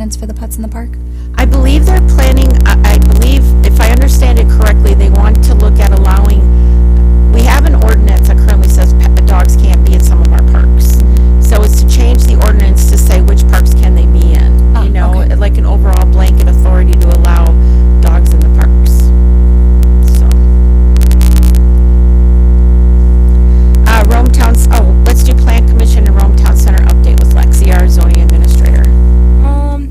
ordinance for the pets in the park? I believe they're planning, I believe, if I understand it correctly, they want to look at allowing, we have an ordinance that currently says dogs can't be in some of our parks. So it's to change the ordinance to say which parks can they be in, you know, okay. like an overall blanket authority to allow dogs in the parks. So. Rome Town's, let's do Plan Commission and Rome Town Center update with Lexi, our zoning administrator.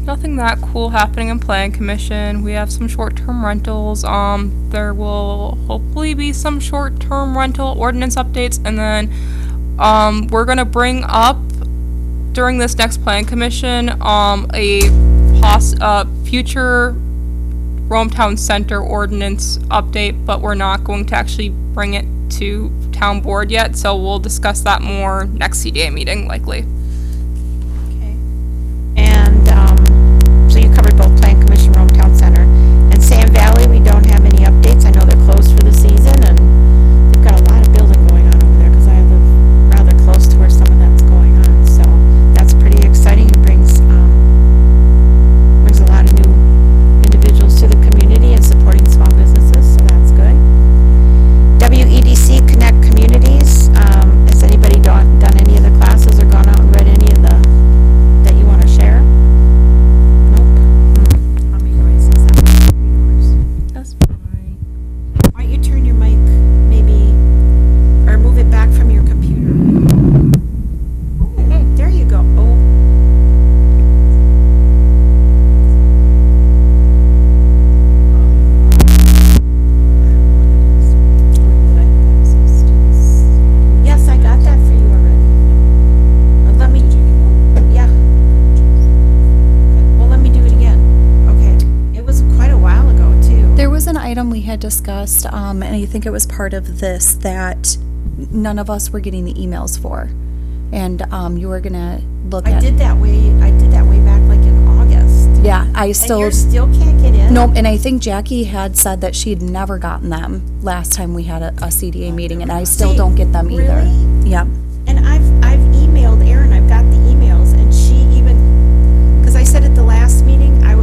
Nothing that cool happening in Plan Commission. We have some short-term rentals. There will hopefully be some short-term rental ordinance updates, and then we're gonna bring up during this next Plan Commission a future Rome Town Center ordinance update, but we're not going to actually bring it to town board yet, so we'll discuss that more next CDA meeting likely. Okay. And so you covered both Plan Commission, Rome Town Center. And Sam Valley, we don't have any updates. I know they're closed for the season, and they've got a lot of building going on over there because I live rather close to where some of that's going on. So that's pretty exciting. It brings a lot of new individuals to the community and supporting small businesses, so that's good. WEDC Connect Communities. Has anybody done any of the classes or gone out and read any of the that you want to share? Nope. How many noise is that? That's fine. Why don't you turn your mic maybe, or move it back from your computer? Oh, there you go. Oh. Yes, I got that for you already. Let me, yeah. Well, let me do it again. Okay. It was quite a while ago, too. There was an item we had discussed, and I think it was part of this, that none of us were getting the emails for. And you were gonna look I at. did that way back like in August. Yeah, I And still. you still can't get in? Nope, and I think Jackie had said that she'd never gotten them last time we had a CDA meeting, and I still See, don't get them either. really? Yep. And I've emailed Erin, I've got the emails, and she even, because I said at the last meeting, I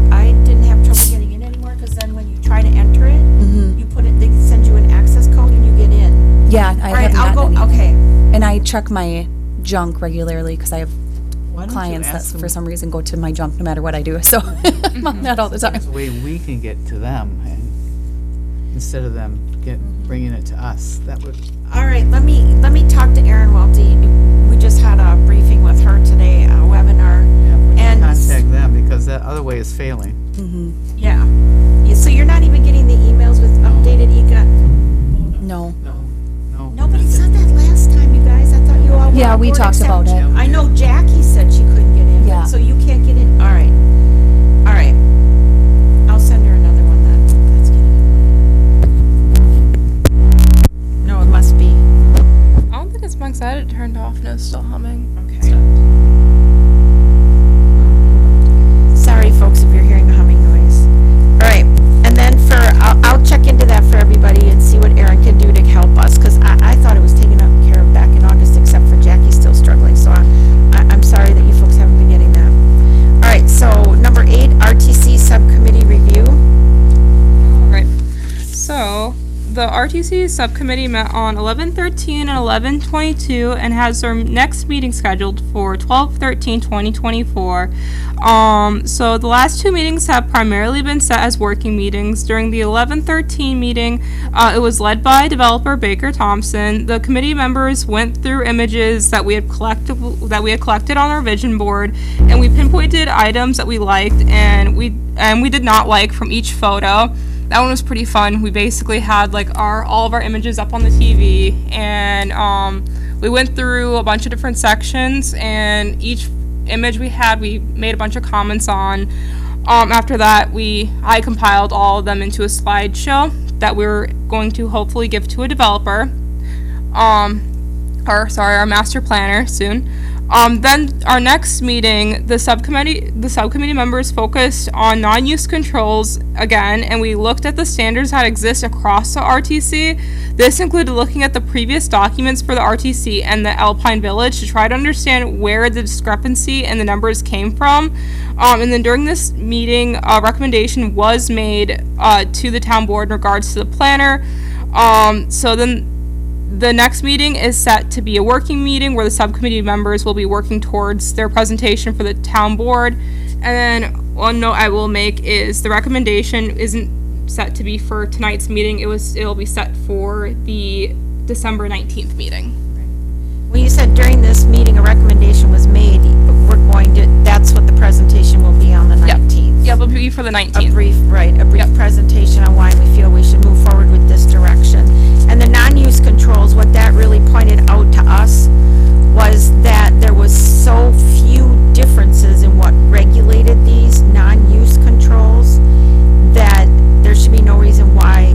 didn't have trouble getting in anymore, because then when you try to enter it, you put it, they send you an access code and you get in. Yeah, I All right, haven't I'll gotten go, anything. okay. And I check my junk regularly because I have Why don't you clients that ask them for some reason go to my junk no matter what I do. So I'm on that all the time. the way we can get to them, and instead of them bringing it to us? That would. All right, let me talk to Erin Welty. We just had a briefing with her today, a webinar. Yeah, we can And- contact them because that other way is failing. Yeah. So you're not even getting the emails with updated No. No, but it's not that last time, you guys. I thought you all were Yeah, on we board talked except- about it. I know Jackie said she couldn't get in, Yeah. so you can't get in. All right. All right. I'll send her another one then. Let's get it. No, it must be. I don't think it's Mike's. I had it turned off and it's still humming. Okay. Sorry, folks, if you're hearing the humming noise. All right. And then I'll check into that for everybody and see what Erin can do to help us, because I thought it was taken care of back in August, except for Jackie still struggling. So I'm sorry that you folks haven't been getting that. All right. So number 8, RTC subcommittee review. Right. So the RTC subcommittee met on 11/13 and 11/22 and has their next meeting scheduled for 12/13/2024. So the last 2 meetings have primarily been set as working meetings. During the 11/13 meeting, it was led by developer Baker Thompson. The committee members went through images that we had collected on our vision board, and we pinpointed items that we liked and we did not like from each photo. That one was pretty fun. We basically had like all of our images up on the TV, and we went through a bunch of different sections, and each image we had, we made a bunch of comments on. After that, I compiled all of them into a slideshow that we were going to hopefully give to a developer, our master planner soon. Then our next meeting, the subcommittee members focused on non-use controls again, and we looked at the standards that exist across the RTC. This included looking at the previous documents for the RTC and the Alpine Village to try to understand where the discrepancy in the numbers came from. And then during this meeting, a recommendation was made to the town board in regards to the planner. So then the next meeting is set to be a working meeting where the subcommittee members will be working towards their presentation for the town board. And then one note I will make is the recommendation isn't set to be for tonight's meeting. It'll be set for the December 19th meeting. When you said during this meeting a recommendation was made, that's what the presentation will be on the 19th. Yeah, it'll be for the 19th. A brief presentation on why we feel we should move forward with this direction. And the non-use controls, what that really pointed out to us was that there was so few differences in what regulated these non-use controls that there should be no reason why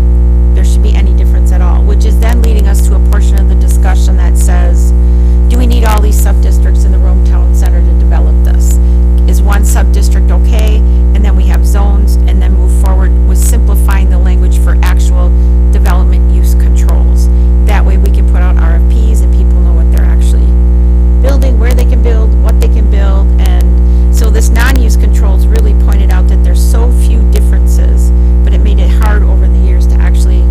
there should be any difference at all, which is then leading us to a portion of the discussion that says, do we need all these sub-districts in the Rome Town Center to develop this? Is one sub-district okay? And then we have zones, and then move forward with simplifying the language for actual development use controls. That way we can put out RFPs and people know what they're actually building, where they can build, what they can build. And so this non-use controls really pointed out that there's so few differences, but it made it hard over the years to actually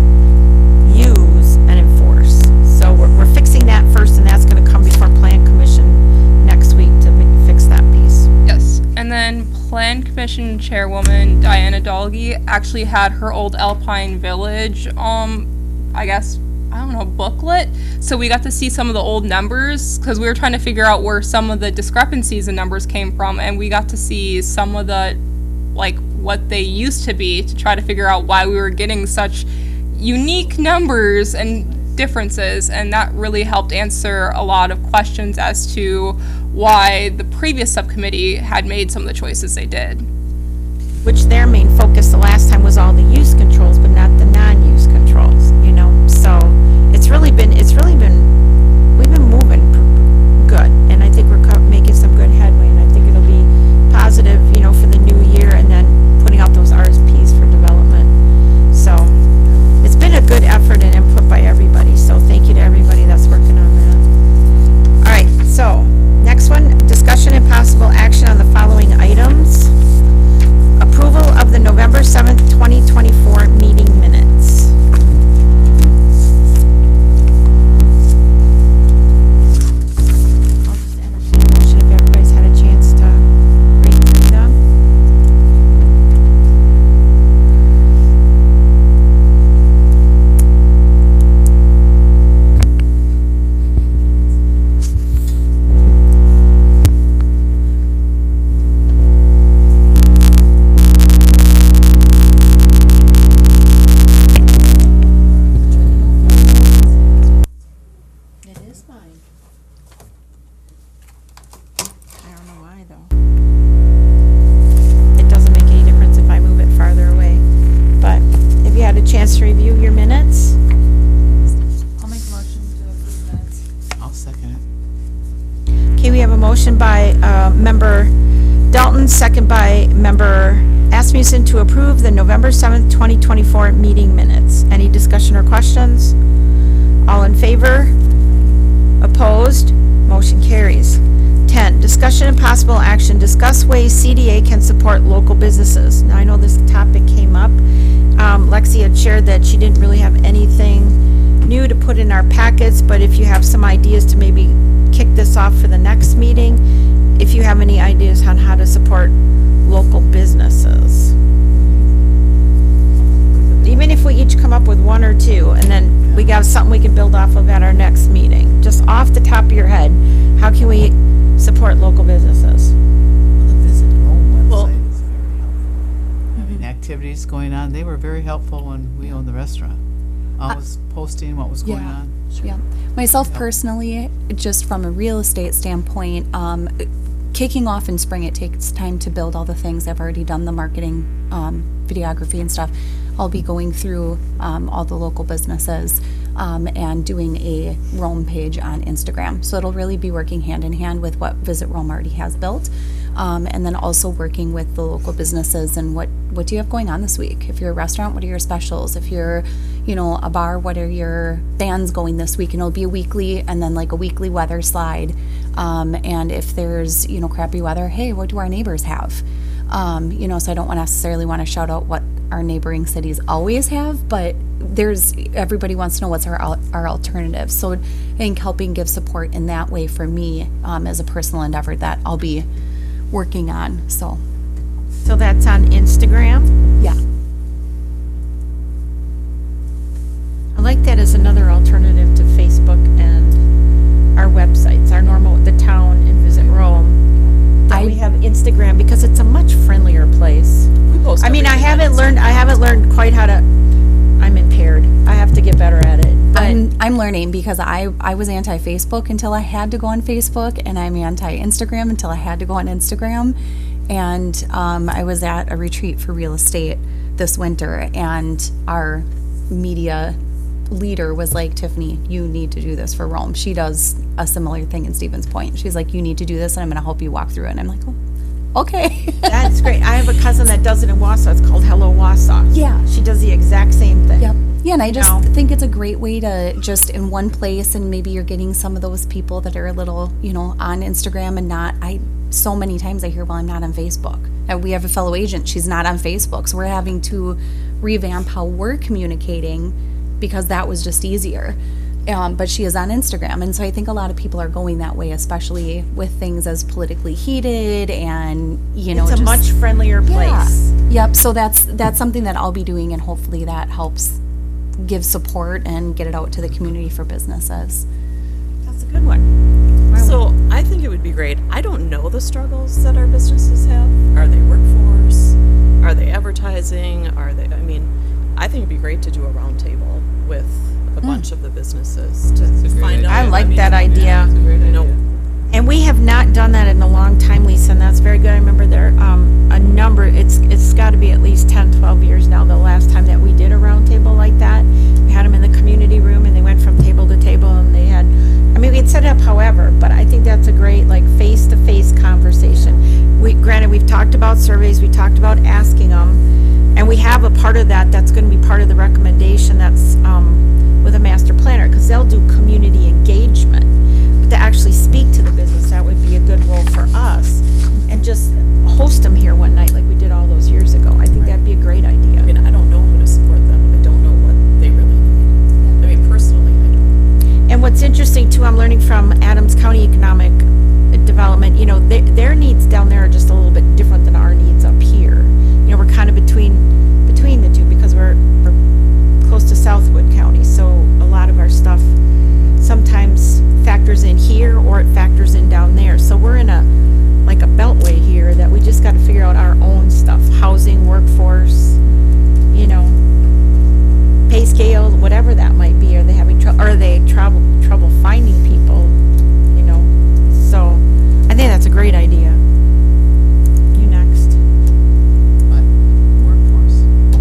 use and enforce. So we're fixing that first, and that's going to come before Plan Commission next week to fix that piece. Yes, and then Plan Commission Chairwoman Diana Dolgy actually had her old Alpine Village, booklet. So we got to see some of the old numbers because we were trying to figure out where some of the discrepancies in numbers came from, and we got to see some of the, what they used to be to try to figure out why we were getting such unique numbers and differences, and that really helped answer a lot of questions as to why the previous subcommittee had made some of the choices they did. Which their main focus the last time was all the use controls, but not the non-use controls, So we've been moving good, and I think we're making some good headway, and I think it'll be positive, for the new year, and then putting out those RSPs for development. So it's been a good effort and input by everybody, so thank you to everybody that's working on that. All right, so next one, discussion and possible action on the following items. Approval of the November 7th, 2024 meeting minutes. I'll just entertain a motion if everybody's had a chance to read through them. It is mine. I don't know why though. It doesn't make any difference if I move it farther away. But if you had a chance to review your minutes, I'll make a motion to approve minutes. I'll second it. okay, we have a motion by member Dalton, second by member Asmussen to approve the November 7th, 2024 meeting minutes. Any discussion or questions? All in favor? Opposed? Motion carries. 10, discussion and possible action. Discuss ways CDA can support local businesses. Now, I know this topic came up. Lexi had shared that she didn't really have anything new to put in our packets, but if you have some ideas to maybe kick this off for the next meeting, if you have any ideas on how to support local businesses. Even if we each come up with one or two, and then we got something we can build off of at our next meeting. Just off the top of your head, how can we support local businesses? The Visit Rome website is very helpful. Having activities going on, they were very helpful when we owned the restaurant. Always posting what was going Yeah. on. Yeah. Myself personally, just from a real estate standpoint, kicking off in spring, it takes time to build all the things. I've already done the marketing, videography and stuff. I'll be going through all the local businesses and doing a Rome page on Instagram. So it'll really be working hand in hand with what Visit Rome already has built. And then also working with the local businesses and what do you have going on this week? If you're a restaurant, what are your specials? If you're, a bar, what are your bands going this week? And it'll be a weekly and then like a weekly weather slide. And if there's, crappy weather, hey, what do our neighbors have? So I don't necessarily want to shout out what our neighboring cities always have, but everybody wants to know what's our alternatives. So I think helping give support in that way for me as a personal endeavor that I'll be working on. So that's on Instagram? yeah. I like that as another alternative to Facebook and our websites, the town and Visit Rome. We have Instagram because it's a much friendlier place. I mean, I haven't learned quite how to, I'm impaired. I have to get better at it. But I'm learning because I was anti-Facebook until I had to go on Facebook, and I'm anti-Instagram until I had to go on Instagram. And I was at a retreat for real estate this winter, and our media leader was like, Tiffany, you need to do this for Rome. She does a similar thing in Stevens Point. She's like, you need to do this, and I'm going to help you walk through it. And I'm like, oh, okay. That's great. I have a cousin that does it in Wausau. It's called Hello Wausau. Yeah. She does the exact same thing. Yep. Yeah, and I just think it's a great way to just in one place, and maybe you're getting some of those people that are a little, on Instagram and not. So many times I hear, well, I'm not on Facebook. We have a fellow agent. She's not on Facebook. So we're having to revamp how we're communicating because that was just easier. But she is on Instagram. And so I think a lot of people are going that way, especially with things as politically heated and, It's a much friendlier place. Yeah. Yep. So that's something that I'll be doing, and hopefully that helps give support and get it out to the community for businesses. That's a good one. So I think it would be great. I don't know the struggles that our businesses have. Are they workforce? Are they advertising? I think it'd be great to do a roundtable with a bunch of the businesses to find out. I like that idea. And we have not done that in a long time, Lisa, and that's very good. I remember there a number, it's got to be at least 10, 12 years now, the last time that we did a roundtable like that. We had them in the community room, and they went from table to table, and we had set it up however, but I think that's a great, face-to-face conversation. We've talked about surveys, we talked about asking them, and we have a part of that's going to be part of the recommendation that's with a master planner, because they'll do community engagement. But to actually speak to the business, that would be a good role for us, and just host them here one night like we did all those years ago. I think that'd be a great idea. I don't know who to support them. I don't know what they really need. Personally, I don't. And what's interesting too, I'm learning from Adams County Economic Development, their needs down there are just a little bit different than our needs up here. We're kind of between the two because we're close to Southwood County, so a lot of our stuff sometimes factors in here or it factors in down there. So we're in a beltway here that we just got to figure out our own stuff, housing, workforce, pay scale, whatever that might be. Are they having trouble finding people? So I think that's a great idea. You next. But workforce. I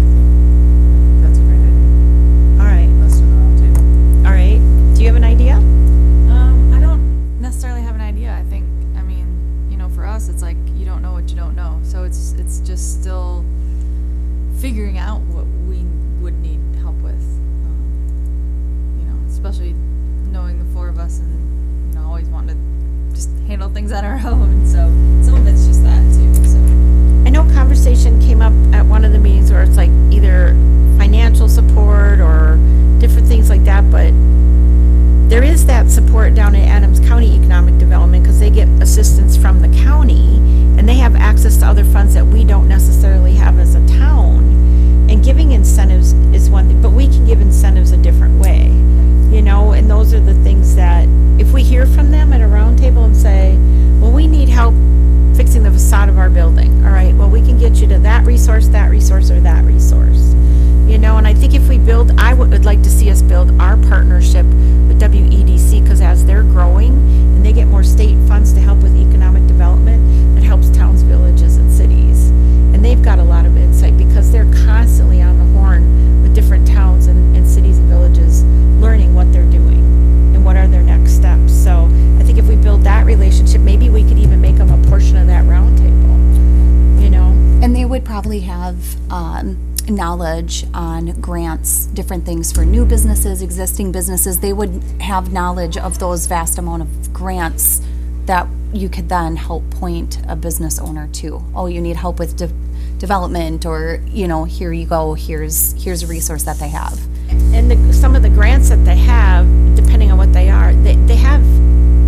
think that's a great idea. All right. Let's do the roundtable. All right. Do you have an idea? I don't necessarily have an idea. I think, for us, it's like you don't know what you don't know. So it's just still figuring out what we would need help with. Especially knowing the four of us and, always wanting to just handle things on our own. So some of it's just that too. So I know conversation came up at one of the meetings where it's like either financial support or different things like that, but there is that support down in Adams County Economic Development because they get assistance from the county and they have access to other funds that we don't necessarily have as a town. And giving incentives is one thing, but we can give incentives a different way, and those are the things that if we hear from them at a roundtable and say, well, we need help fixing the facade of our building. All right, well, we can get you to that resource, or that resource. And I think if we build, I would like to see us build our partnership with WEDC, because as they're growing and they get more state funds to help with economic development, that helps towns, villages, and cities. And they've got a lot of insight because they're constantly on the horn with different towns and cities and would probably have knowledge on grants, different things for new businesses, existing businesses. They would have knowledge of those vast amount of grants that you could then help point a business owner to. Oh, you need help with development, or, you know, here you go, here's a resource that they have. And some of the grants that they have, depending on what they are, they have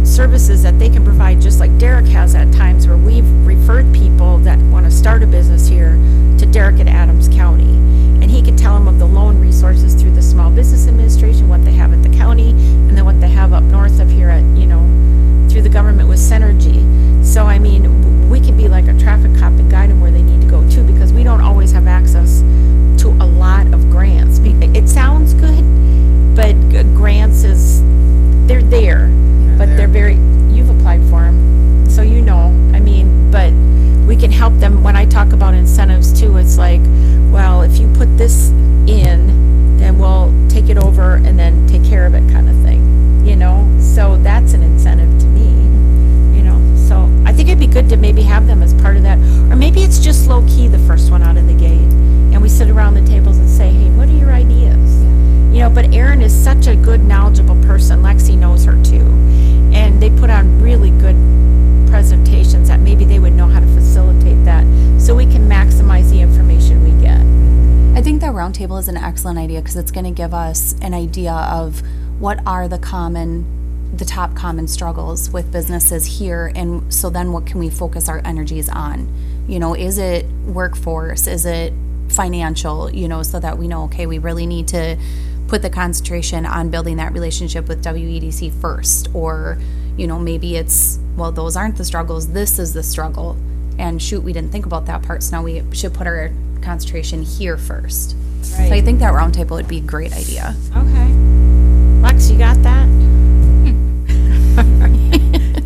services that they can provide, just like Derek has at times, where we've referred people that want to start a business here to Derek at Adams County. And he can tell them of the loan resources through the Small Business Administration, what they have at the county, and then what they have up north of here at, you know, through the government with Synergy. So, I mean, we can be like a traffic cop and guide them where they need to go too, because we don't always have access to a lot of grants. It sounds good, but grants they're there, but they're very, you've applied for them, so you know, I mean, but we can help them. When I talk about incentives too, it's like, well, if you put this in, then we'll take it over and then take care of it, kind of thing, you know? So that's an incentive to me, you know? So I think it'd be good to maybe have them as part of that, or maybe it's just low key the first one out of the gate, and we sit around the tables and say, hey, what are your ideas? You know, but Erin is such a good, knowledgeable person. Lexi knows her too. And they put on really good presentations that maybe they would know how to facilitate that, so we can maximize the information we get. I think that roundtable is an excellent idea, because it's going to give us an idea of what are the top common struggles with businesses here, and so then what can we focus our energies on? You know, is it workforce? Is it financial? You know, so that we know, okay, we really need to put the concentration on building that relationship with WEDC first, or, you know, maybe it's, well, those aren't the struggles, this is the struggle, and shoot, we didn't think about that part, so now we should put our concentration here first. Right. So I think that roundtable would be a great idea. Okay. Lex, you got that?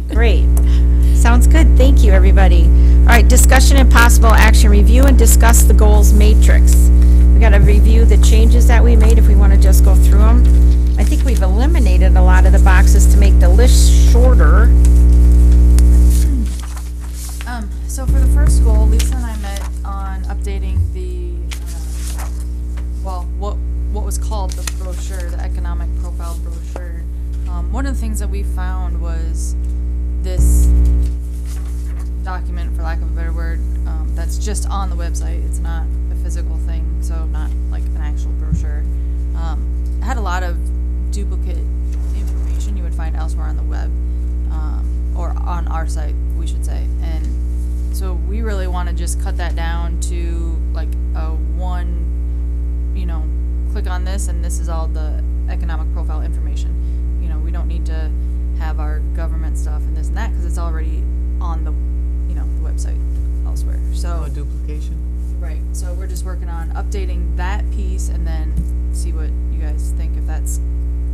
Great. Sounds good. Thank you, everybody. All right, discussion and possible action. Review and discuss the goals matrix. We got to review the changes that we made if we want to just go through them. I think we've eliminated a lot of the boxes to make the list shorter. So for the first goal, Lisa and I met on updating the, what was called the brochure, the economic profile brochure. One of the things that we found was this document, for lack of a better word, that's just on the website. It's not a physical thing, so not like an actual brochure. It had a lot of duplicate information you would find elsewhere on the web, or on our site, we should say. And so we really want to just cut that down to like a one, you know, click on this and this is all the economic profile information. You know, we don't need to have our government stuff and this and that, because it's already on the, you know, the website elsewhere. So No duplication. right. So we're just working on updating that piece and then see what you guys think, if that's.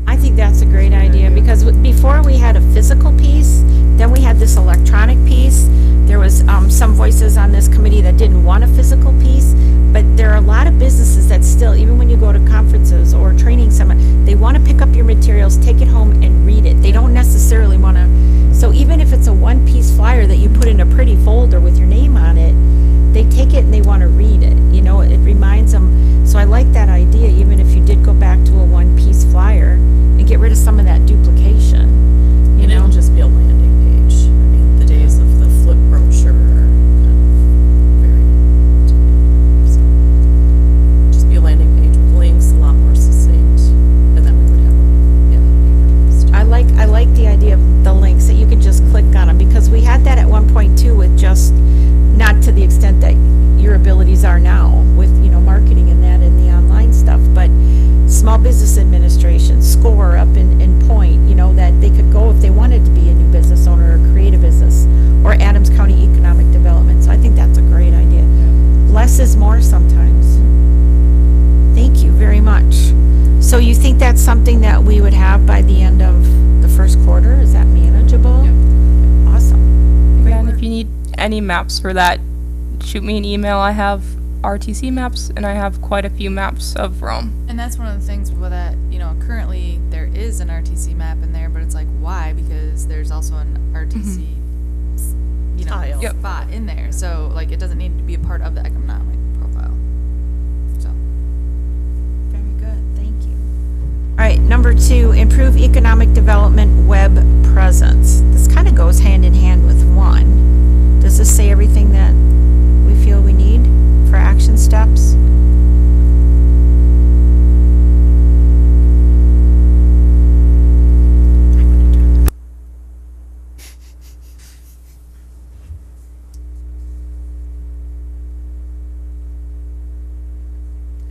I think that's a great idea, because before we had a physical piece, then we had this electronic piece. There was some voices on this committee that didn't want a physical piece, but there are a lot of businesses that still, even when you go to conferences or training summit, they want to pick up your materials, take it home and read it. They don't necessarily want to, so even if it's a one-piece flyer that you put in a pretty folder with your name on it, they take it and they want to read it. You know, it reminds them. So I like that idea, even if you did go back to a one-piece flyer and get rid of some of that duplication. You And know, it'll just be a landing page. I mean, the days of the flip brochure are kind of very dated. So just be a landing page with links, a lot more succinct, and then we would have a paper list. I like the idea of the links that you can just click on them, because we had that at one point too, with just not to the extent that your abilities are now with, you know, marketing and that and the online stuff, but Small Business Administration, SCORE up in Point, you know, that they could go if they wanted to be a new business owner or create a business, or Adams County Economic Development. So I think that's a great idea. Less is more sometimes. Thank you very much. So you think that's something that we would have by the end of the first quarter? Is that manageable? Yep. Awesome. And if you need any maps for that, shoot me an email. I have RTC maps, and I have quite a few maps of Rome. And that's one of the things with that, you know, currently there is an RTC map in there, but it's like, why? Because there's also an RTC you know, Tile. Yep. spot in there. So like it doesn't need to be a part of the economic profile. So Very good, thank you. All right, number 2, improve economic development web presence. This kind of goes hand in hand with 1. Does this say everything that we feel we need for action steps?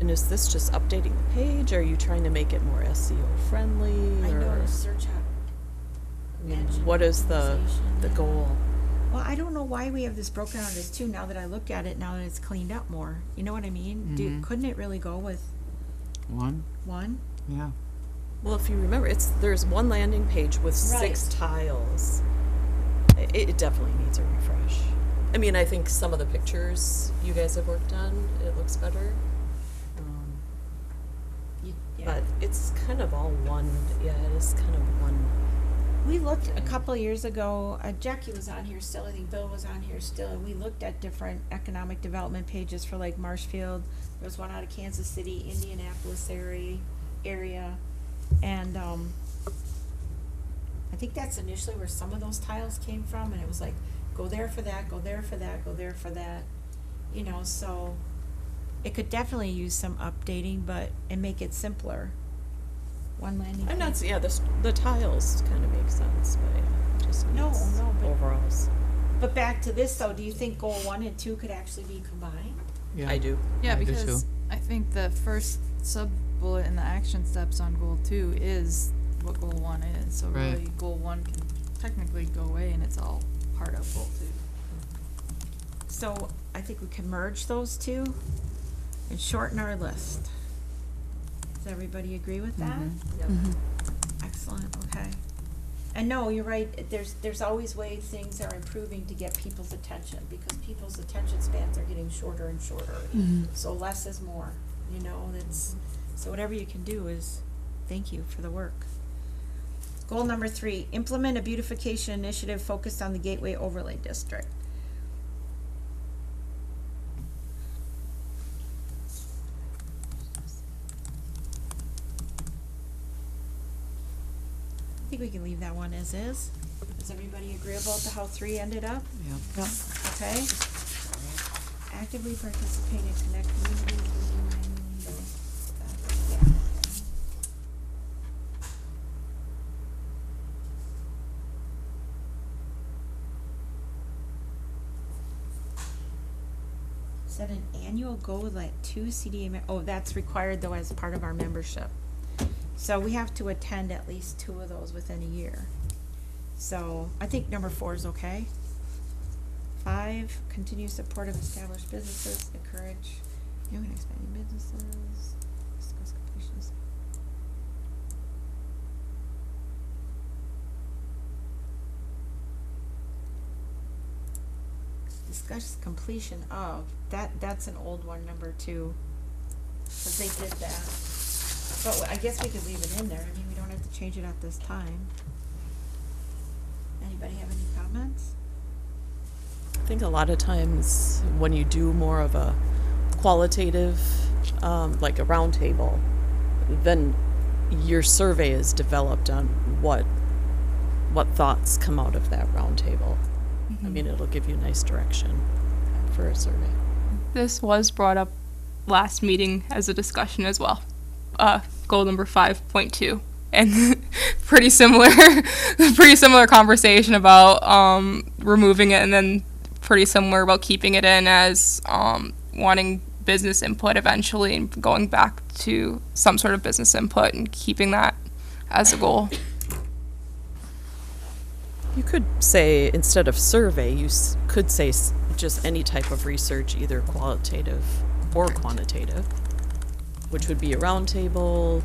And is this just updating the page? Or are you trying to make it more SEO friendly? Or, search up. I mean, what is the goal? Well, I don't know why we have this broken out as 2 now that I look at it, now that it's cleaned up more. You know what I mean? Couldn't it really go with 1, 1? yeah. Well, if you remember, there's one landing page with 6 Right. tiles. It definitely needs a refresh. I mean, I think some of the pictures you guys have worked on, it looks better. But it's kind of all one. Yeah, it is kind of one. We looked a couple of years ago, Jackie was on here still, I think Bill was on here still, and we looked at different economic development pages for like Marshfield. There was one out of Kansas City, Indianapolis area, and I think that's initially where some of those tiles came from, and it was like, go there for that, go there for that, go there for that, you know, so it could definitely use some updating, and make it simpler. One landing I'm not. page. Yeah, the tiles kind of make sense, but yeah, it just No, needs but- overalls. But back to this though, do you think goal 1 and 2 could actually be combined? Yeah. I do. yeah, I do because too. I think the first sub bullet in the action steps on goal 2 is what goal 1 is. So Right. really goal 1 can technically go away and it's all part of goal 2. So I think we can merge those 2 and shorten our list. Does everybody agree with that? Yep. Excellent, okay. And no, you're right, there's always ways things are improving to get people's attention, because people's attention spans are getting shorter and shorter. So less is more, you know, so whatever you can do is, thank you for the work. Goal number 3, implement a beautification initiative focused on the Gateway Overlay District. I think we can leave that one as is. Is everybody agreeable to how 3 ended up? Yep. Okay. Actively participate and connect communities within yeah. Set an annual goal with like 2 CDA, that's required though as part of our membership. So we have to attend at least 2 of those within a year. So I think number 4 is okay. 5, continue support of established businesses, encourage new and expanding businesses, discuss completions. Discuss completion of, that's an old one, number 2, because they did that. But I guess we could leave it in there, I mean, we don't have to change it at this time. Anybody have any comments? I think a lot of times when you do more of a qualitative, like a round table, then your survey is developed on what thoughts come out of that round table. I mean, it'll give you nice direction for a survey. This was brought up last meeting as a discussion as well. Goal number 5.2, and pretty similar conversation about removing it, and then pretty similar about keeping it in as wanting business input eventually, and going back to some sort of business input and keeping that as a goal. You could say, instead of survey, you could say just any type of research, either qualitative or quantitative, which would be a round table,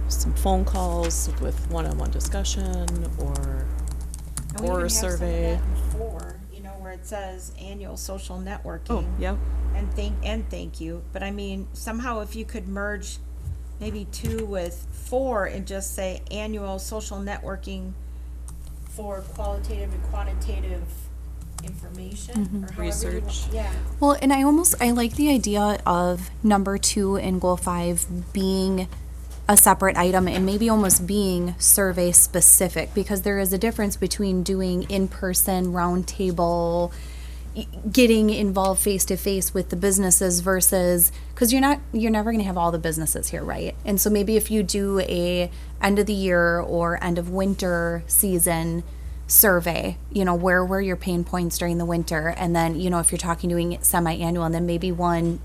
some phone calls with one-on-one discussion, or a survey. And we even have some of that in 4, where it says annual social networking. Oh, yep. And thank you. But I mean, somehow if you could merge maybe 2 with 4 and just say annual social networking for qualitative and quantitative information or however you Research. want- Yeah. Well, and I like the idea of number 2 and goal 5 being a separate item and maybe almost being survey specific, because there is a difference between doing in-person roundtable, getting involved face to face with the businesses versus, because you're never going to have all the businesses here, right? And so maybe if you do a end of the year or end of winter season survey, where were your pain points during the winter, and then if you're doing semi-annual, and then maybe one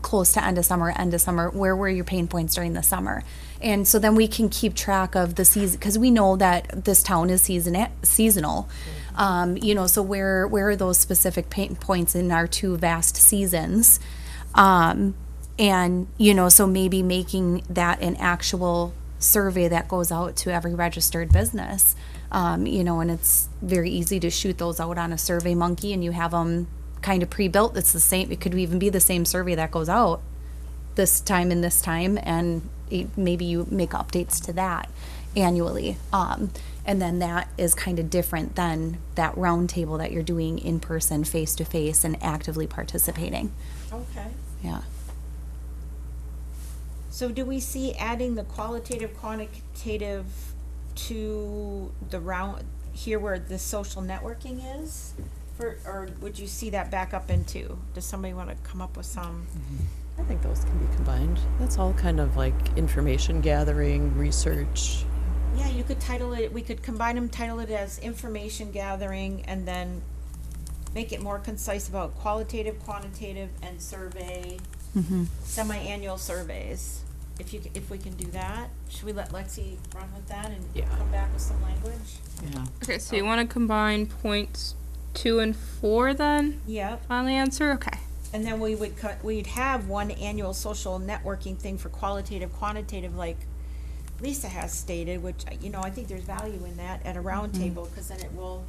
close to end of summer, where were your pain points during the summer? And so then we can keep track of the season, because we know that this town is seasonal. So where are those specific pain points in our 2 vast seasons? And, so maybe making that an actual survey that goes out to every registered business, and it's very easy to shoot those out on a Survey Monkey, and you have them kind of pre-built. It's the same. It could even be the same survey that goes out this time and this time, and maybe you make updates to that annually. And then that is kind of different than that round table that you're doing in person, face to face, and actively participating. Okay. Yeah. So do we see adding the qualitative, quantitative to the round, here where the social networking is? Or would you see that back up into? Does somebody want to come up with some? I think those can be combined. That's all kind of like information gathering, research. Yeah, you could title it, we could combine them, title it as information gathering, and then make it more concise about qualitative, quantitative, and survey, semi-annual surveys. If we can do that, should we let Lexi run with that and Yeah. come back with some language? Yeah. Okay, so you want to combine points 2 and 4 then? Yep. Finally answer? Okay. And then we'd have one annual social networking thing for qualitative, quantitative, like Lisa has stated, which, I think there's value in that at a round table, because then it will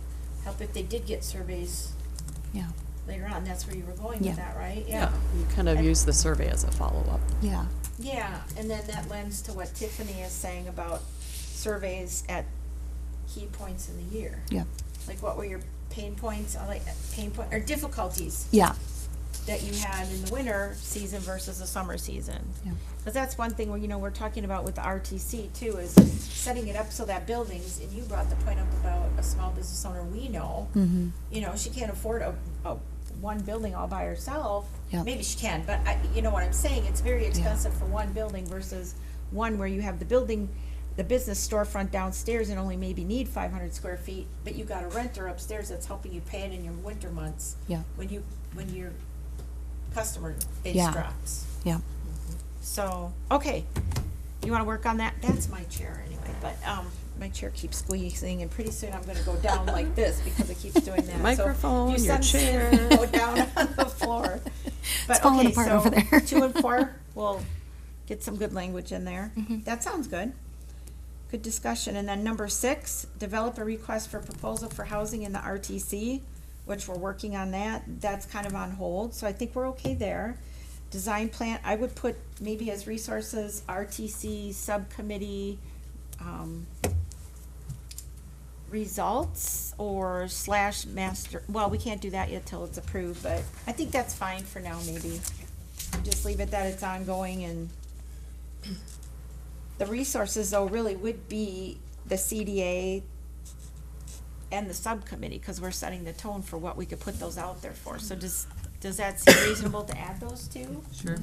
help if they did get surveys Yeah. later on. That's where you were going Yeah. with that, right? You kind of use the survey as a follow-up. Yeah. Yeah, and then that lends to what Tiffany is saying about surveys at key points in the year. Yeah. Like, what were your pain points, or difficulties Yeah. that you had in the winter season versus the summer season? Yeah. Because that's one thing where, we're talking about with the RTC too, is setting it up so that buildings, and you brought the point up about a small business owner we know, she can't afford a one building all by herself. Yep. Maybe she can, but you know what I'm saying, it's very expensive for one building versus one where you have the building, the business storefront downstairs and only maybe need 500 square feet, but you got a renter upstairs that's helping you pay it in your winter months. Yeah. When your customer base Yeah. drops. Yeah. So, okay, you wanna work on that? That's my chair anyway, but, my chair keeps squeezing, and pretty soon I'm gonna go down like this because it keeps doing that. So Microphone, you your send- chair. Go down on the floor. But, falling okay, apart so over there. 2 and 4, we'll get some good language in there. That sounds good. Good discussion. And then number 6, develop a request for proposal for housing in the RTC, which we're working on that. That's kind of on hold, so I think we're okay there. Design plan, I would put maybe as resources, RTC subcommittee, results or / master, well, we can't do that yet till it's approved, but I think that's fine for now, maybe. Just leave it that it's ongoing, and the resources though really would be the CDA and the subcommittee, because we're setting the tone for what we could put those out there for. So does that seem reasonable to add those two? Sure.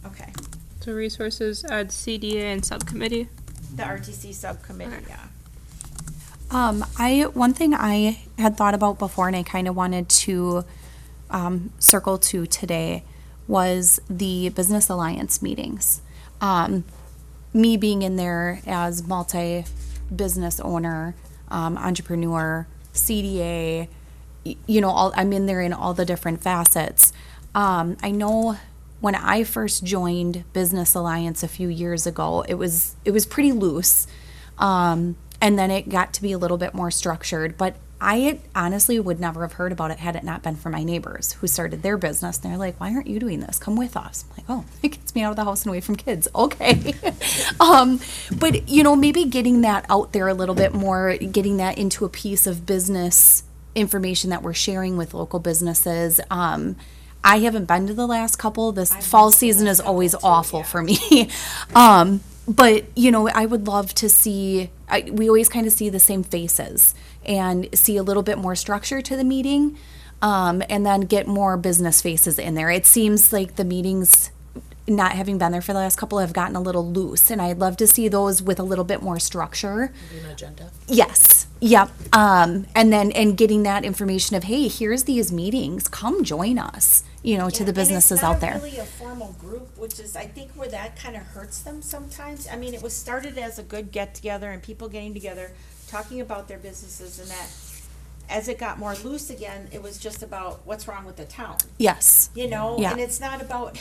Okay, So resources, add CDA and subcommittee. the RTC subcommittee, Okay. yeah. One thing I had thought about before, and I kind of wanted to circle to today, was the business alliance meetings. Me being in there as multi-business owner, entrepreneur, CDA, I'm in there in all the different facets. I know when I first joined Business Alliance a few years ago, it was pretty loose. And then it got to be a little bit more structured, but I honestly would never have heard about it had it not been for my neighbors who started their business. And they're like, why aren't you doing this? Come with us. I'm like, oh, it gets me out of the house and away from kids. Okay. But maybe getting that out there a little bit more, getting that into a piece of business information that we're sharing with local businesses. I haven't been to the last couple. This fall season is always awful for me. But, you know, I would love to see, we always kind of see the same faces and see a little bit more structure to the meeting, and then get more business faces in there. It seems like the meetings, not having been there for the last couple, have gotten a little loose, and I'd love to see those with a little bit more structure. Maybe an agenda. Yes. Yep. And getting that information of, hey, here's these meetings, come join us, you know, to the businesses out there. And it's not really a formal group, which is, I think, where that kind of hurts them sometimes. I mean, it was started as a good get-together and people getting together, talking about their businesses, and that, as it got more loose again, it was just about what's wrong with the town, Yes. you know? Yeah. And it's not about,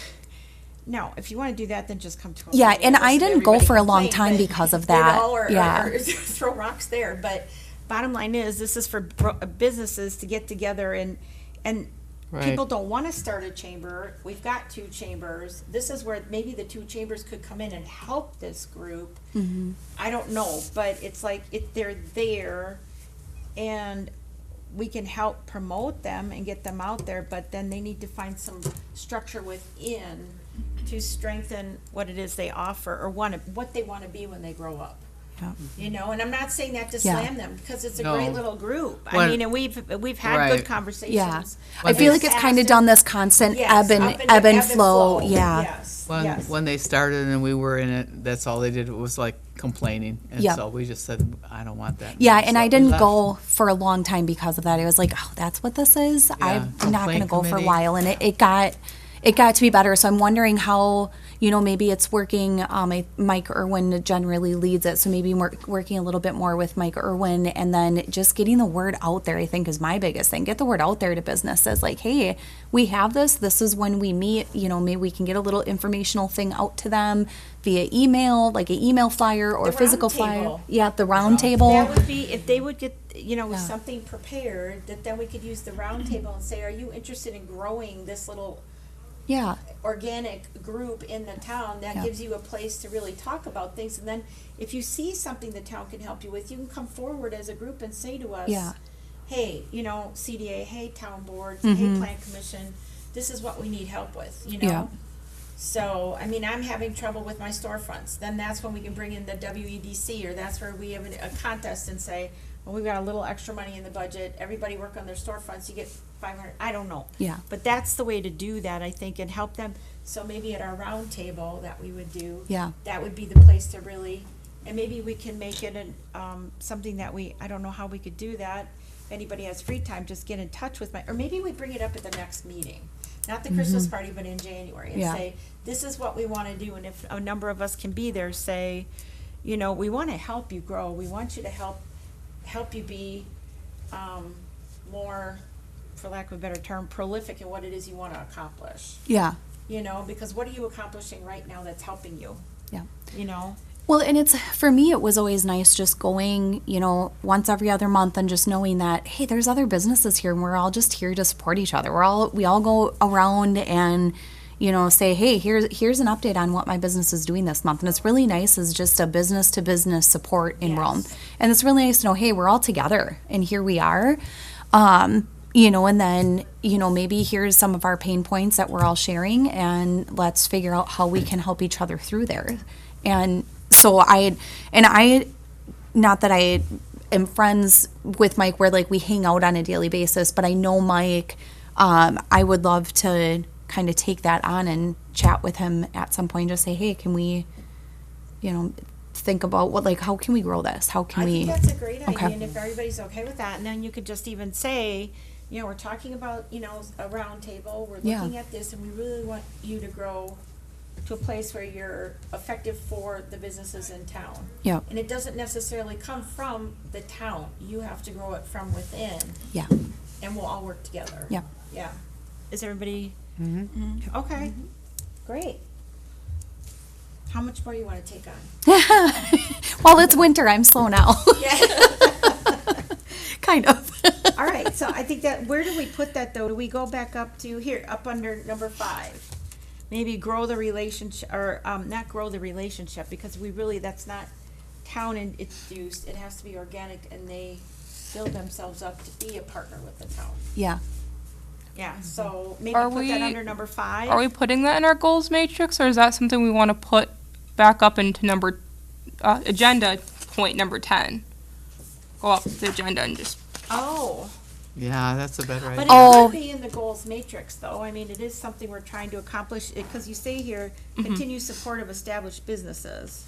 no, if you want to do that, then just come to a Yeah, meeting and I listen to didn't go everybody for a long complain, time but, because of you that. know, or Yeah. throw rocks there. But bottom line is, this is for businesses to get together, and Right. people don't want to start a chamber. We've got 2 chambers. This is where maybe the 2 chambers could come in and help this group. Mm-hmm. I don't know, but it's like they're there, and we can help promote them and get them out there, but then they need to find some structure within to strengthen what it is they offer, or what they want to be when they grow up. Yeah. You know, and I'm not saying that to Yeah. slam them, because it's a No. great little group. I When- mean, and we've had Right. good conversations. Yeah. I When feel they- like it's kind of done this constant Yes, ebb and flow. Yeah. Yes, When, yes. when they started and we were in it, that's all they did was like complaining. And Yep. so we just said, I don't want that. Yeah, So and I we didn't left. go for a long time because of that. It was like, oh, that's what this is. I'm not going to complaint go for a committee. while, and it got to be better. So I'm wondering how, you know, maybe it's working. Mike Irwin generally leads it, so maybe working a little bit more with Mike Irwin, and then just getting the word out there, I think, is my biggest thing. Get the word out there to businesses, like, hey, we have this. This is when we meet. You know, maybe we can get a little informational thing out to them via email, like an email flyer or The physical round flyer. table. Yeah, the round table. That would be, if they would get, you know, with Yeah. something prepared, that then we could use the round table and say, are you interested in growing this little Yeah. organic group in the town? That Yeah. gives you a place to really talk about things. And then if you see something the town can help you with, you can come forward as a group and say to us, Yeah. hey, you know, CDA, hey, town board, Mhm. hey, plan commission, this is what we need help with, you know? Yeah. So, I mean, I'm having trouble with my storefronts. Then that's when we can bring in the WEDC, or that's where we have a contest and say, well, we've got a little extra money in the budget. Everybody work on their storefronts. You get 500. I don't know. Yeah. But that's the way to do that, I think, and help them. So maybe at our round table that we would do, Yeah. that would be the place to really, and maybe we can make it something that I don't know how we could do that. If anybody has free time, just get in touch with or maybe we bring it up at the next meeting. Not the Christmas party, but in January, and Yeah. say, this is what we want to do, and if a number of us can be there, say, you know, we want to help you grow, we want you to help you be more, for lack of a better term, prolific in what it is you want to accomplish. Yeah. You know, because what are you accomplishing right now that's helping you? Yeah. You know? Well, and it's, for me, it was always nice just going, you know, once every other month and just knowing that, hey, there's other businesses here and we're all just here to support each other. We all go around and, you know, say, hey, here's an update on what my business is doing this month. And it's really nice as just a business to business support in Yes. Rome. And it's really nice to know, hey, we're all together and here we are. You know, and then, you know, maybe here's some of our pain points that we're all sharing, and let's figure out how we can help each other through there. And so not that I am friends with Mike where like we hang out on a daily basis, but I know Mike, I would love to kind of take that on and chat with him at some point, just say, hey, can we, you know, think about how can we grow this? How can I we? think that's a great idea, Okay. and if everybody's okay with that, and then you could just even say, you know, we're talking about, you know, a round table, we're Yeah. looking at this, and we really want you to grow to a place where you're effective for the businesses in town. Yeah. And it doesn't necessarily come from the town, you have to grow it from within, Yeah. and we'll all work together. Yeah. Yeah. Is everybody? Mm-hmm. Okay, great. How much more you wanna take on? Well, it's winter. I'm slow now. Kind of. All right, so I think that, where do we put that though? Do we go back up to here, up under number 5? Maybe grow the relationship, or not grow the relationship, because that's not town and it's used. It has to be organic, and build themselves up to be a partner with the town. Yeah. Yeah, so maybe Are put that we- under number 5. Are we putting that in our goals matrix, or is that something we want to put back up into number, agenda point number 10? Go up the agenda and just, Oh, Yeah, that's a better but idea. it Oh. could be in the goals matrix, though. I mean, it is something we're trying to accomplish, because you say here, continue support of established businesses.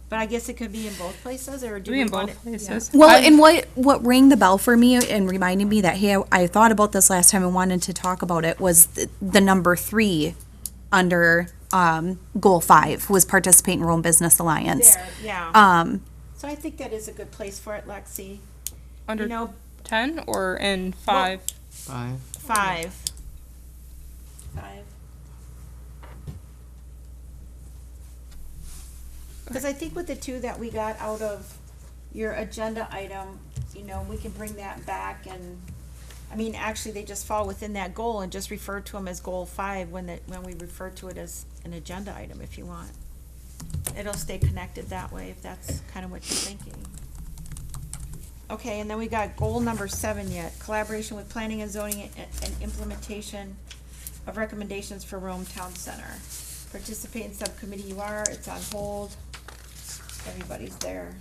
But I guess it could be in both places, or do be we in want both it? Yeah. places. Well, I- and what rang the bell for me and reminded me that, hey, I thought about this last time and wanted to talk about it was the number 3 under goal 5 was participate in Rome Business Alliance. There, yeah. Um, So I think that is a good place for it, Lexi. under You know, 10 or in 5? 5. 5. 5. Because I think with the 2 that we got out of your agenda item, you know, we can bring that back and, I mean, actually, they just fall within that goal and just refer to them as goal 5 when we refer to it as an agenda item if you want. It'll stay connected that way if that's kind of what you're thinking. Okay, and then we got goal number 7 yet, collaboration with planning and zoning and implementation of recommendations for Rome Town Center. Participate in subcommittee you are, it's on hold. Everybody's there.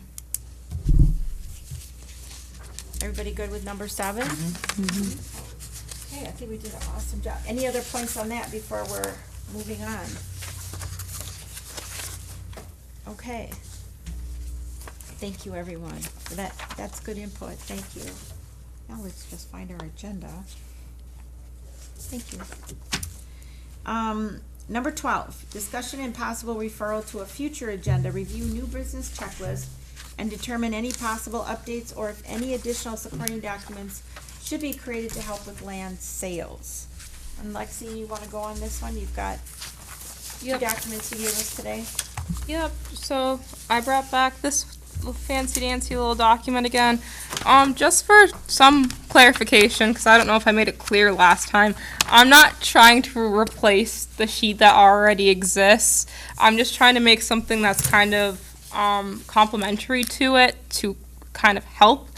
Everybody good with number 7? Okay, I think we did an awesome job. Any other points on that before we're moving on? Okay. Thank you, everyone. That's good input. Thank you. Now let's just find our agenda. Thank you. Number 12, discussion and possible referral to a future agenda, review new business checklist, and determine any possible updates or if any additional supporting documents should be created to help with land sales. And Lexi, you wanna go on this one? You've got 2 Yep. documents you gave us today. Yep, so I brought back this little fancy dancy little document again. Just for some clarification, because I don't know if I made it clear last time, I'm not trying to replace the sheet that already exists. I'm just trying to make something that's kind of complementary to it to kind of help.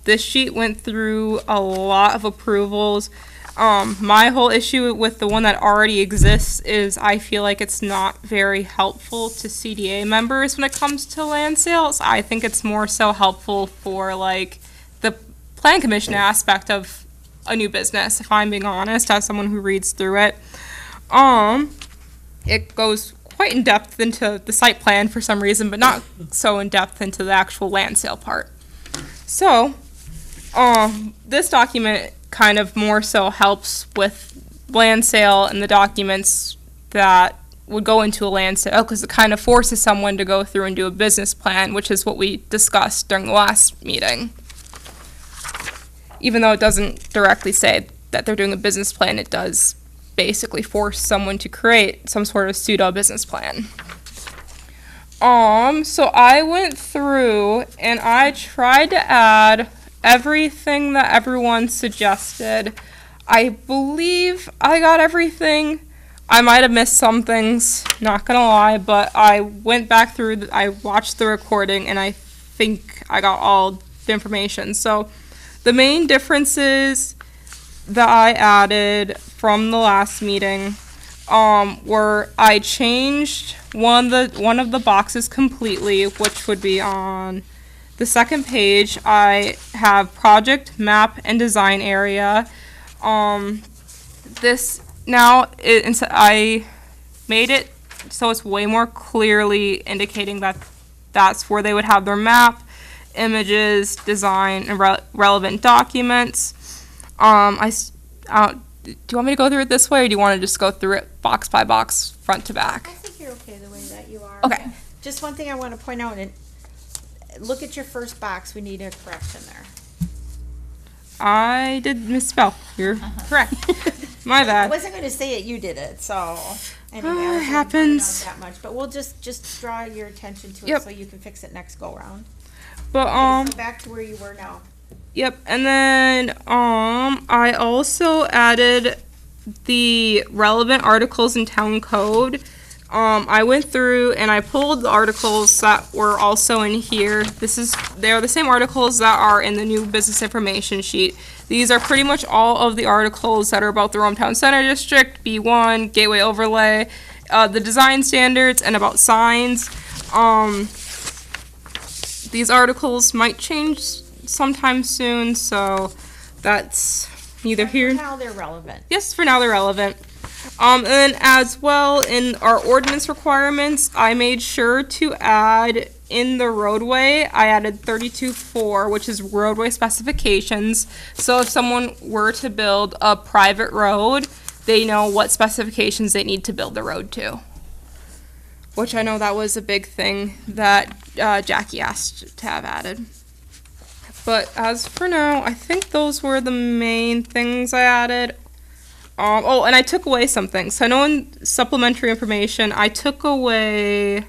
This sheet went through a lot of approvals. My whole issue with the one that already exists is I feel like it's not very helpful to CDA members when it comes to land sales. I think it's more so helpful for like the plan commission aspect of a new business, if I'm being honest, as someone who reads through it. It goes quite in depth into the site plan for some reason, but not so in depth into the actual land sale part. So, this document kind of more so helps with land sale and the documents that would go into a land sale, because it kind of forces someone to go through and do a business plan, which is what we discussed during the last meeting. Even though it doesn't directly say that they're doing a business plan, it does basically force someone to create some sort of pseudo business plan. So I went through and I tried to add everything that everyone suggested. I believe I got everything. I might have missed some things, not gonna lie, but I went back through, I watched the recording, and I think I got all the information. So the main differences that I added from the last meeting were I changed one of the boxes completely, which would be on the second page. I have project, map, and design area. This now, I made it so it's way more clearly indicating that that's where they would have their map, images, design, and relevant documents. Do you want me to go through it this way, or do you want to just go through it box by box, front to back? I think you're okay the way that you are. Okay. Just one thing I want to point out, and look at your first box, we need a correction there. I did misspell. You're correct. My I bad. wasn't going to say it, you did it, so. Anyway, It I wasn't gonna happens. point it out that much, but we'll just draw your attention to it Yep. so you can fix it next go round. But Okay, so back to where you were now. Yep, and then I also added the relevant articles in town code. I went through and I pulled the articles that were also in here. They're the same articles that are in the new business information sheet. These are pretty much all of the articles that are about the Hometown Center District, B1, Gateway Overlay, the design standards, and about signs. These articles might change sometime soon, so that's neither here. Now they're relevant. Yes, for now they're relevant. And then as well, in our ordinance requirements, I made sure to add in the roadway, I added 32.4, which is roadway specifications. So if someone were to build a private road, they know what specifications they need to build the road to. Which I know that was a big thing that Jackie asked to have added. But as for now, I think those were the main things I added. And I took away some things. So I know in supplementary information, I took away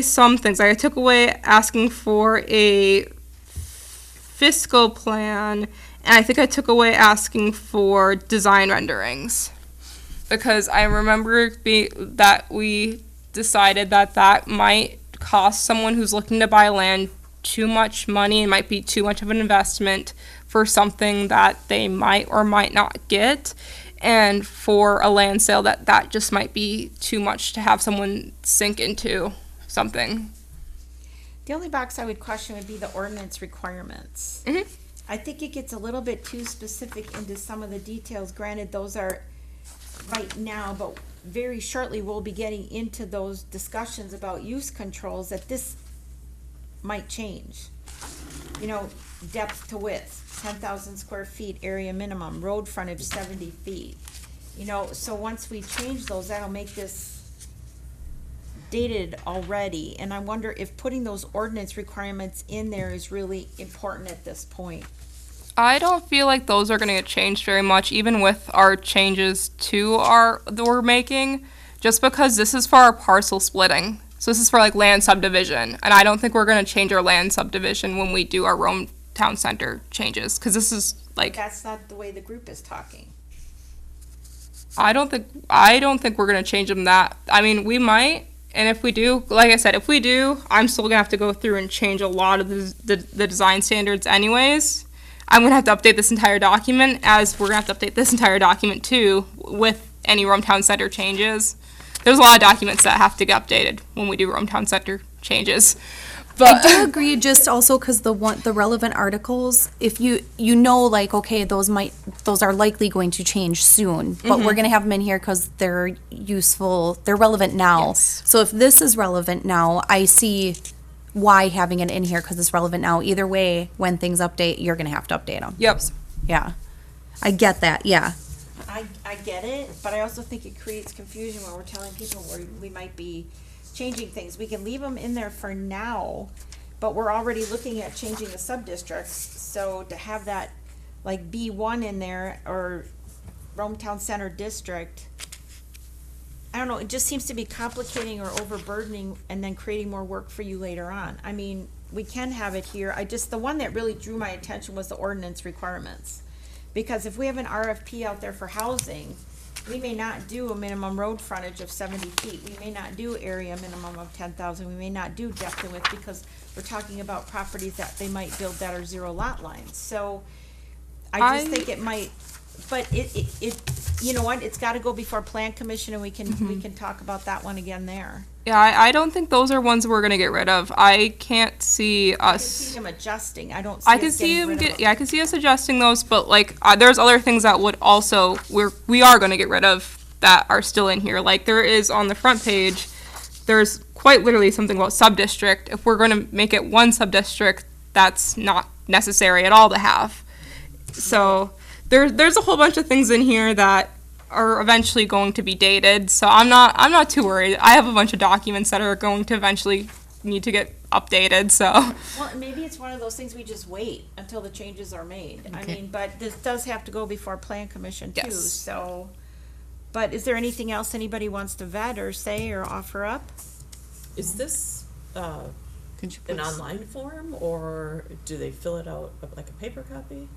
some things. I took away asking for a fiscal plan, and I think I took away asking for design renderings. Because I remember that we decided that might cost someone who's looking to buy land too much money. It might be too much of an investment for something that they might or might not get. And for a land sale, that just might be too much to have someone sink into something. The only box I would question would be the ordinance requirements. Mhm. I think it gets a little bit too specific into some of the details. Granted, those are right now, but very shortly we'll be getting into those discussions about use controls that this might change. You know, depth to width, 10,000 square feet, area minimum, road frontage 70 feet. You know, so once we change those, that'll make this dated already. And I wonder if putting those ordinance requirements in there is really important at this point. I don't feel like those are going to get changed very much, even with our changes that we're making, just because this is for our parcel splitting. So this is for like land subdivision, and I don't think we're going to change our land subdivision when we do our Rome Town Center changes, because this is like. That's not the way the group is talking. I don't think we're going to change them that. I mean, we might, and if we do, like I said, if we do, I'm still going to have to go through and change a lot of the design standards anyways. I'm going to have to update this entire document, as we're going to have to update this entire document too with any Rome Town Center changes. There's a lot of documents that have to get updated when we do Rome Town Center changes. But I do agree, just also because the relevant articles, if you know, like, okay, those are likely going to change soon, but we're going to have them in here because they're useful, they're relevant now. Yes. So if this is relevant now, I see why having it in here, because it's relevant now. Either way, when things update, you're going to have to update them. Yep. Yeah. I get that, yeah. I get it, but I also think it creates confusion when we're telling people where we might be changing things. We can leave them in there for now, but we're already looking at changing the sub-districts. So to have that, like B1 in there, or Rome Town Center District, I don't know, it just seems to be complicating or overburdening and then creating more work for you later on. I mean, we can have it here. The one that really drew my attention was the ordinance requirements. Because if we have an RFP out there for housing, we may not do a minimum road frontage of 70 feet. We may not do area minimum of 10,000. We may not do depth and width, because we're talking about properties that they might build that are zero lot lines. So I just think it might, but it you know what, it's gotta go before Plan Commission, and we can talk about that one again there. Yeah, I don't think those are ones we're going to get rid of. I can't see I can us. see them adjusting. I don't see I us can see getting him rid of them. I can see us adjusting those, but like there's other things that would also we are going to get rid of that are still in here. Like there is on the front page, there's quite literally something about sub-district. If we're going to make it one sub-district, that's not necessary at all to have. So there's a whole bunch of things in here that are eventually going to be dated, so I'm not too worried. I have a bunch of documents that are going to eventually need to get updated, so. Well, and maybe it's one of those things we just wait until the changes are made. I Okay. mean, but this does have to go before Plan Commission too, Yes. so. But is there anything else anybody wants to vet or say or offer up? Is this Could you an put online form, or do they fill it out like a paper copy?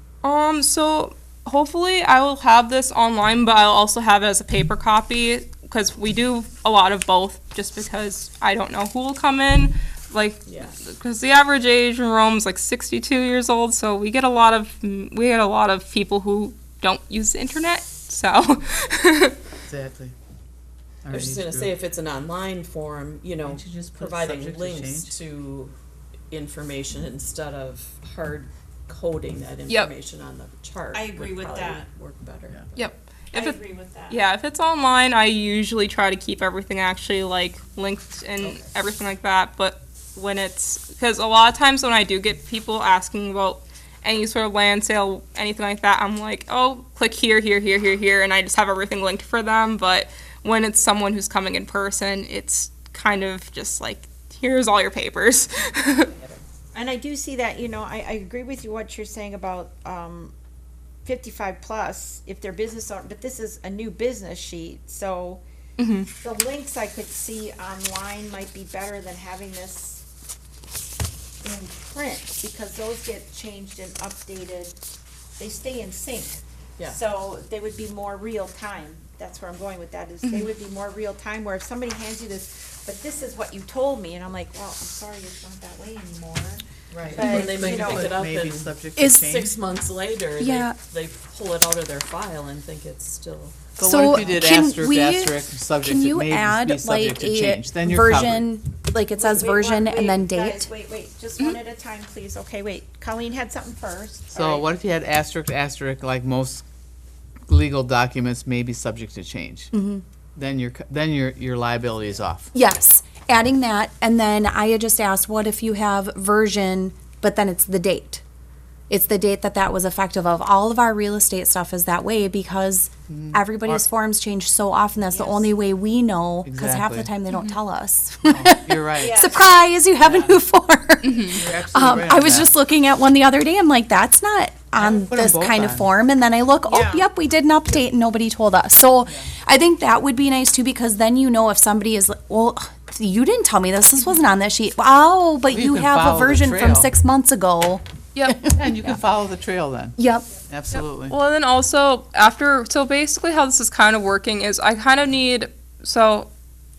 So hopefully I will have this online, but I'll also have it as a paper copy. because we do a lot of both, just because I don't know who will come in. Like, Yeah. because the average age in Rome is like 62 years old, so we get a lot of people who don't use the internet. So, Exactly. I was just gonna say, if it's an online form, you know, Can't you just put providing subject to links change? to information instead of hard coding that Yep. information on the chart. I agree would with probably that. Work better. Yeah. yep. I If it, agree with that. yeah, if it's online, I usually try to keep everything actually like linked and everything like that. But when it's, because a lot of times when I do get people asking about any sort of land sale, anything like that, I'm like, oh, click here, here, here, here, here, and I just have everything linked for them. But when it's someone who's coming in person, it's kind of just like, here's all your papers. And I do see that, you know, I agree with you what you're saying about 55 plus, if their business owner, but this is a new business sheet, so the links I could see online might be better than having this in print, because those get changed and updated, they stay in sync. Yeah. So they would be more real time. That's where I'm going with that, is they would be more real time, where if somebody hands you this, but this is what you told me, and I'm like, well, I'm sorry, it's not that way anymore. Right. But, And they might you know, pick it up Maybe and subject Is- to change. 6 months later, Yeah. they pull it out of their file and think it's still. But So what if you did can asterisk, we- asterisk, subject Can to, you maybe add be subject like to a change? Then you're covered. version, like it says Wait, version wait, and then guys, date? wait, just one at a time, please. Okay, wait. Colleen had something first. So All right. what if you had asterisk, asterisk, like most legal documents may be subject to change? Mm-hmm. Then your liability is off. Yes, adding that, and then I had just asked, what if you have version, but then it's the date? It's the date that was effective of. All of our real estate stuff is that way because everybody's Or- forms change so often. That's the only way we know, because half the Exactly. time they don't tell us. You're right. Yeah. Surprise, you have a new form. You're absolutely right I on was that. just looking at one the other day. I'm like, that's not on would put 'em this both kind of on. form. And then I look, oh, Yeah. yep, we did an update and nobody told us. So I think that would be nice too, because then you know if somebody is, like, well, you didn't tell me this. This wasn't on that sheet. Wow, but Well, you you can have a follow the version from trail. 6 months ago. Yep. And you can follow the trail then. Yep. Absolutely. Well, and then also so basically how this is kind of working is I kind of need, so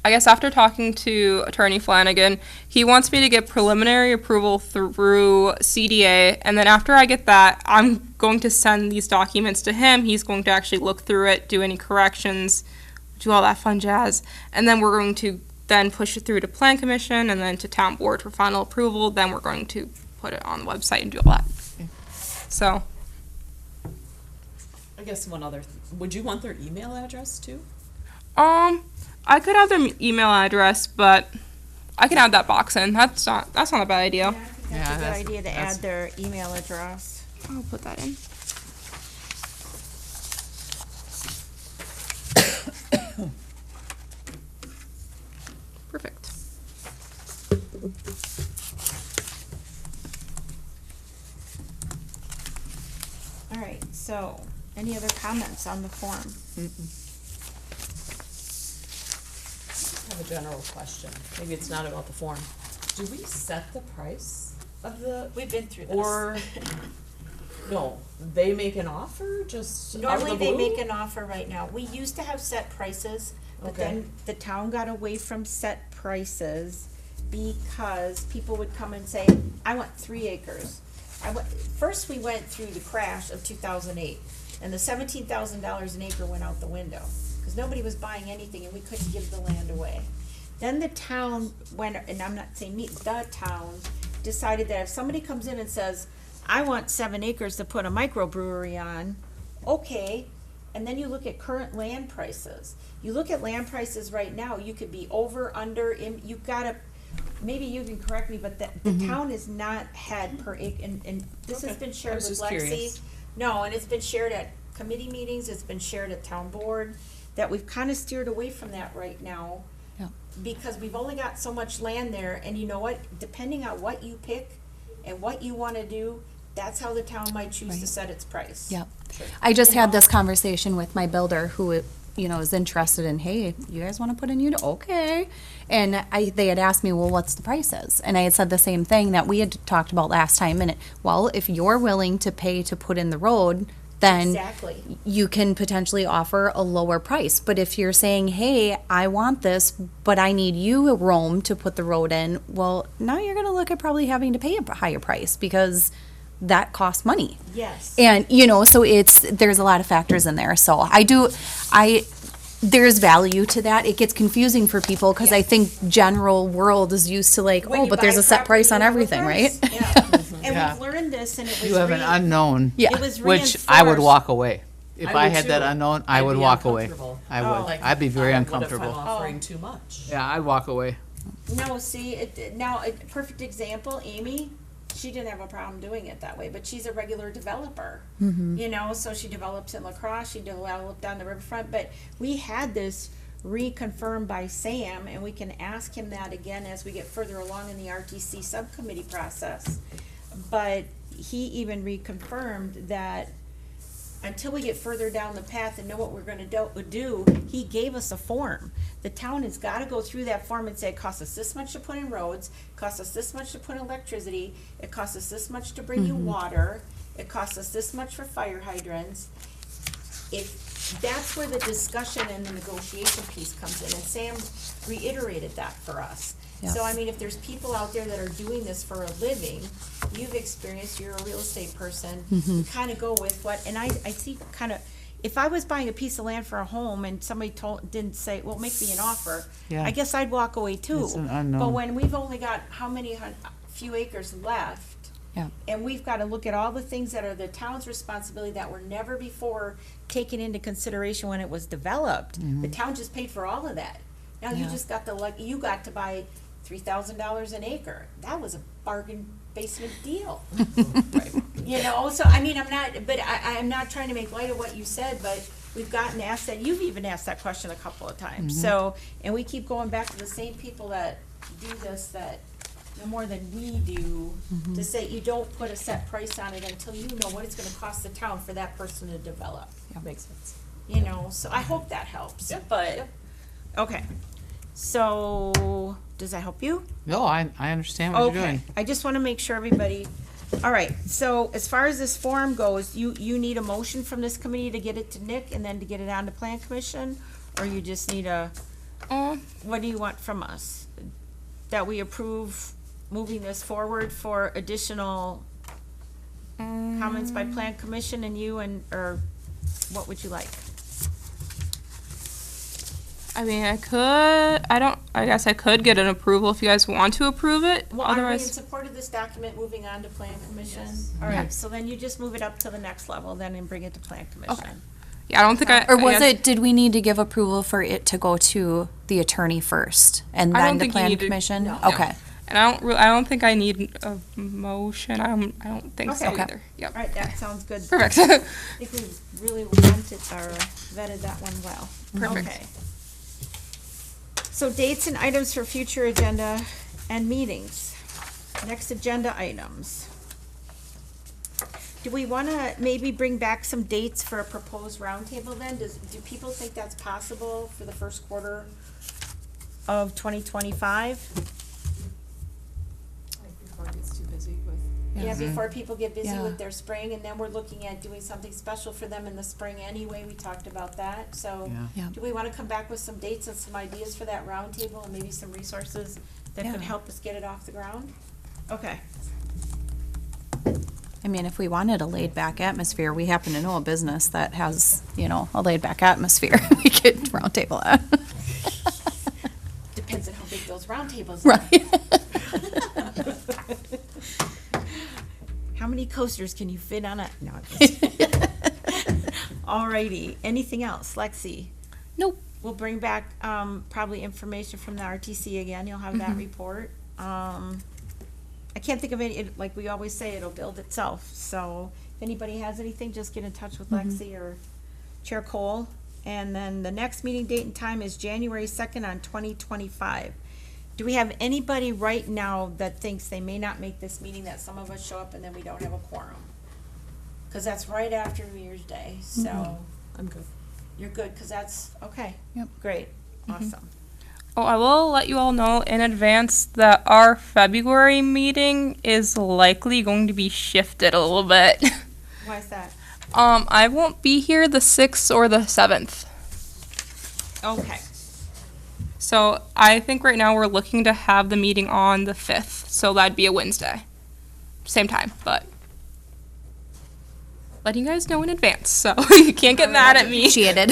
I guess after talking to Attorney Flanagan, he wants me to get preliminary approval through CDA, and then after I get that, I'm going to send these documents to him. He's going to actually look through it, do any corrections, do all that fun jazz, and then we're going to then push it through to Plan Commission and then to Town Board for final approval. Then we're going to put it on the website and do all that. So, I guess one other, would you want their email address too? I could have their email address, but I can add that box in. That's not a bad idea. That's Yeah, a good that's- idea to that's- add their email address. I'll put that in. Perfect. All right, so, any other comments on the form? I have a general question. Maybe it's not about the form. Do we set the price of the, We've been through this. or, no, they make an offer just out of Normally, the they blue? make an offer right now. We used to have set prices, but Okay. then the town got away from set prices because people would come and say, I want 3 acres. First, we went through the crash of 2008, and the $17,000 an acre went out the window, because nobody was buying anything and we couldn't give the land away. Then the town went, and I'm not saying me, the town decided that if somebody comes in and says, I want 7 acres to put a microbrewery on, okay, and then you look at current land prices. You look at land prices right now, you could be over, under, you've gotta, maybe you can correct me, but the town is not had per acre, and this has Okay. been I shared was with just Lexi. curious. No, and it's been shared at committee meetings, it's been shared at town board, that we've kinda steered away from that right now. Yeah. Because we've only got so much land there, and you know what, depending on what you pick and what you wanna do, that's how the town might choose to Right. set its price. Yep. I just had this conversation with my builder who, is interested in, hey, you guys want to put in unit? Okay. And they had asked me, well, what's the prices? And I had said the same thing that we had talked about last time. And if you're willing to pay to put in the road, then Exactly. you can potentially offer a lower price. But if you're saying, hey, I want this, but I need you, Rome, to put the road in, well, now you're going to look at probably having to pay a higher price because that costs money. Yes. And, so there's a lot of factors in there. So there's value to that. It gets confusing for people because I think general world is used to like, When you but there's buy a set price on property, you have a everything, price. right? Yeah. And Yeah. we've learned this, and it was You have an unknown, Yeah. It was which I would reinforced. walk away. If I I would had that too. unknown, I I'd would be walk away. uncomfortable. I Oh. would. Like, I'd be very What if uncomfortable. I'm offering too much? Yeah, I'd walk away. No, see, a perfect example, Amy, she didn't have a problem doing it that way, but she's a regular developer. So she develops in La Crosse, she developed on the riverfront, but we had this reconfirmed by Sam, and we can ask him that again as we get further along in the RTC subcommittee process. But he even reconfirmed that until we get further down the path and know what we're gonna do, he gave us a form. The town has gotta go through that form and say, it costs us this much to put in roads, it costs us this much to put in electricity, it costs us this much to bring you water, it costs us this much for fire hydrants. If, that's where the discussion and the negotiation piece comes in, and Sam reiterated that for us. So, I mean, if there's people out there that are doing this for a living, you've experienced, you're a real estate person, you kind of go with what, and I see kind of, if I was buying a piece of land for a home and somebody didn't say, well, make me an offer, Yeah. I guess I'd walk away too. It's an unknown. But when we've only got few acres left, Yeah. and we've got to look at all the things that are the town's responsibility that were never before taken into consideration when it was developed. The town just paid for all of that. Now you just got you got to buy $3,000 an acre. That was a bargain basement deal. So I mean, I'm not trying to make light of what you said, but we've gotten asked that, you've even asked that question a couple of times. So, and we keep going back to the same people that do this, that no more than we do, to say you don't put a set price on it until you know what it's gonna cost the town for that person to develop. Makes sense. So I hope that helps, but, okay. So, does that help you? No, I understand what you're Okay, doing. I just wanna make sure everybody, all right, so as far as this forum goes, you need a motion from this committee to get it to Nick and then to get it on to Plan Commission? Or you just need what do you want from us? That we approve moving this forward for additional comments by Plan Commission and you, or what would you like? I mean, I guess I could get an approval if you guys want to approve it. Well, are we in Otherwise, support of this document moving on to Plan Commission? All right, so then you just move it up to the next level then and bring it to Plan Commission. yeah, I don't think Or was guess- did we need to give approval for it to go to the attorney first and I then don't the think you plan need to- commission? no. Okay. And I don't think I need a motion. I don't think so Okay. either. Yep. All right, that sounds good. Perfect. I think we really vetted that one well. Perfect. Okay. So dates and items for future agenda and meetings. Next agenda items. Do we want to maybe bring back some dates for a proposed roundtable then? Do people think that's possible for the first quarter of 2025? Before it gets too busy with. Yeah, before people get busy Yeah. with their spring, and then we're looking at doing something special for them in the spring anyway, we talked about that, so. Yeah. Yeah. Do we wanna come back with some dates and some ideas for that roundtable and maybe some resources that could Yeah. help us get it off the ground? Okay, I mean, if we wanted a laid back atmosphere, we happen to know a business that has, a laid back atmosphere. We could roundtable that. depends on how big those roundtables are. Right. How many coasters can you fit on a, no. I'm just- Alrighty, anything else, Lexi? Nope. We'll bring back, probably information from the RTC again, you'll have that report. I can't think of any, like we always say, it'll build itself, so if anybody has anything, just get in touch with Lexi or Chair Cole. And then the next meeting date and time is January 2nd on 2025. Do we have anybody right now that thinks they may not make this meeting, that some of us show up and then we don't have a quorum? Cause that's right after New Year's Day, so. I'm good. You're good, because that's, okay. Yep. Great, awesome. Oh, I will let you all know in advance that our February meeting is likely going to be shifted a little bit. Why is that? I won't be here the 6th or the 7th. Okay. So I think right now we're looking to have the meeting on the 5th. So that'd be a Wednesday. Same time, but letting you guys know in advance. So you can't get mad at me. Appreciated.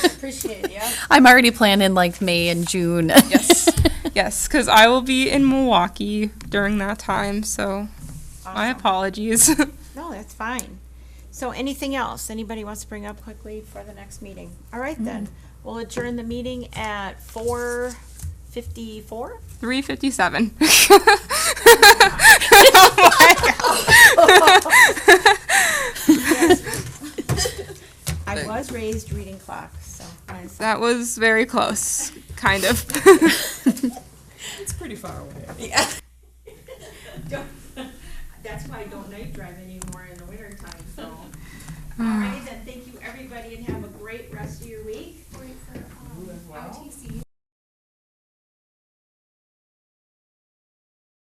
Appreciate it, yeah. I'm already planning like May and June. Yes. Yes, because I will be in Milwaukee during that time. So my Awesome. apologies. No, that's fine. So anything else anybody wants to bring up quickly for the next meeting? All right, then. We'll adjourn the meeting at 4:54. 3:57. I was raised reading clocks, so. That was very close, kind of. It's pretty far away. Yeah. That's why I don't night drive anymore in the winter time, so. All right, then, thank you, everybody, and have a great rest of your week. You as well.